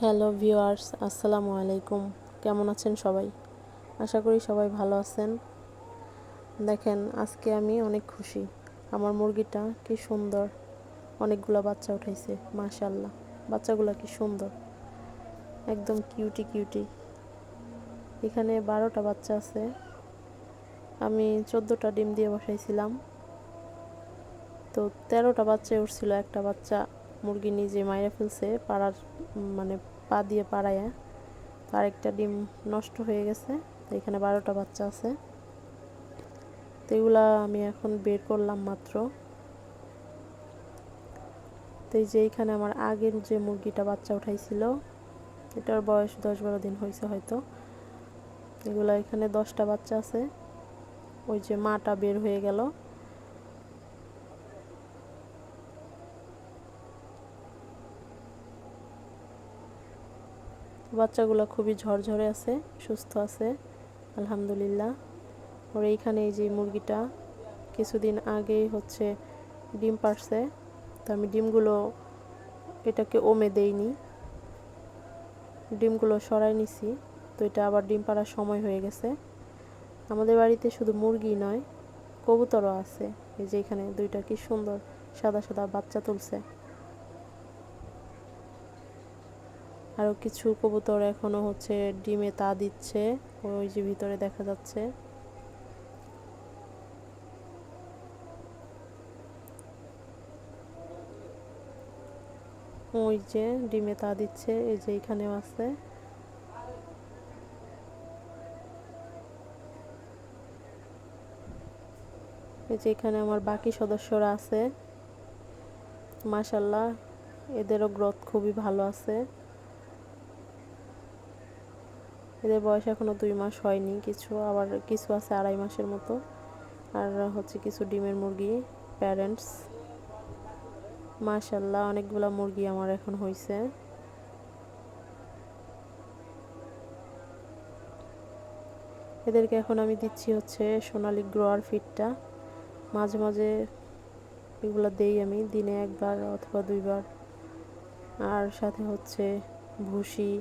Hello viewers, আসসালামু আলাইকুম। কেমন আছেন সবাই? আশা করি সবাই ভালো আছেন। দেখেন, আজকে আমি অনেক খুশি। আমার মুরগিটা কি সুন্দর, অনেকগুলো বাচ্চা উঠাইছে। মাশাআল্লাহ, বাচ্চাগুলো কি সুন্দর, একদম কিউটি কিউটি। এখানে 12টা বাচ্চা আছে। আমি 14টা ডিম দিয়ে বসাইছিলাম, তো 13টা বাচ্চা উঠছিল। একটা বাচ্চা মুরগি নিজে মাইরে ফেলছে, পাড়ার মানে পা দিয়ে পাড়ায়। আরেকটা ডিম নষ্ট হয়ে গেছে। তো এখানে 12টা বাচ্চা আছে। তো এগুলা আমি এখন বের করলাম মাত্র। তো এই যে এইখানে আমার আগের যে মুরগিটা বাচ্চা উঠাইছিল, এটার বয়স 10-12 দিন হয়েছে হয়তো। এগুলা এখানে 10টা বাচ্চা আছে। ওই যে মাটা বের হয়ে গেল। বাচ্চাগুলো খুবই ঝরঝরে আছে, সুস্থ আছে আলহামদুলিল্লাহ। ওর এইখানে এই যে মুরগিটা কিছুদিন আগেই হচ্ছে ডিম পাড়ছে। তো আমি ডিমগুলো এটাকে ওমে দেইনি, ডিমগুলো সরাই নিছি। তো এটা আবার ডিম পাড়ার সময় হয়ে গেছে। আমাদের বাড়িতে শুধু মুরগি নয়, কবুতরও আছে। এই যে এখানে 2টা কি সুন্দর সাদা সাদা বাচ্চা তুলছে। আরও কিছু কবুতর এখনো হচ্ছে ডিমে তা দিচ্ছে, ওই যে ভিতরে দেখা যাচ্ছে। ওই যে ডিমে তা দিচ্ছে, এই যে এখানেও আছে। এই যে এখানে আমার বাকি সদস্যরা আছে। মাশাআল্লাহ, এদেরও গ্রোথ খুবই ভালো আছে। এদের বয়স এখনো 2 মাস হয়নি, আবার কিছু আছে 2.5 মাসের মতো। আর হচ্ছে কিছু ডিমের মুরগি প্যারেন্টস। মাশাআল্লাহ, অনেকগুলা মুরগি আমার এখন হয়েছে। এদেরকে এখন আমি দিচ্ছি হচ্ছে সোনালী গ্রোয়ার ফিডটা। মাঝে মাঝে এগুলো দেই আমি দিনে 1বার অথবা 2বার। আর সাথে হচ্ছে ভুসি,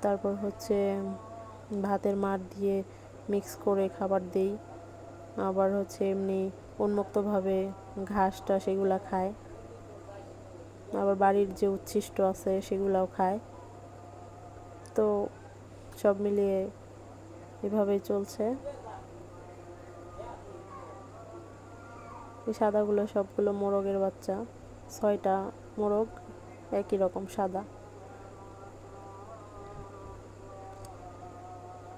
তারপর হচ্ছে ভাতের মাড় দিয়ে মিক্স করে খাবার দেই। আবার হচ্ছে এমনি উন্মুক্তভাবে ঘাসটা সেগুলা খায়। আবার বাড়ির যে উচ্ছিষ্ট আছে সেগুলাও খায়। তো সব মিলিয়ে এভাবেই চলছে। এই সাদাগুলো সবগুলো মোরগের বাচ্চা, 6টা মোরগ একই রকম সাদা।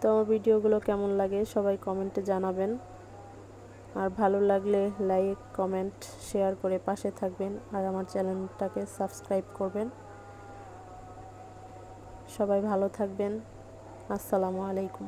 তো আমার ভিডিওগুলো কেমন লাগে সবাই কমেন্টে জানাবেন। আর ভালো লাগলে লাইক, কমেন্ট, শেয়ার করে পাশে থাকবেন। আর আমার চ্যানেলটাকে সাবস্ক্রাইব করবেন। সবাই ভালো থাকবেন। আসসালামু আলাইকুম।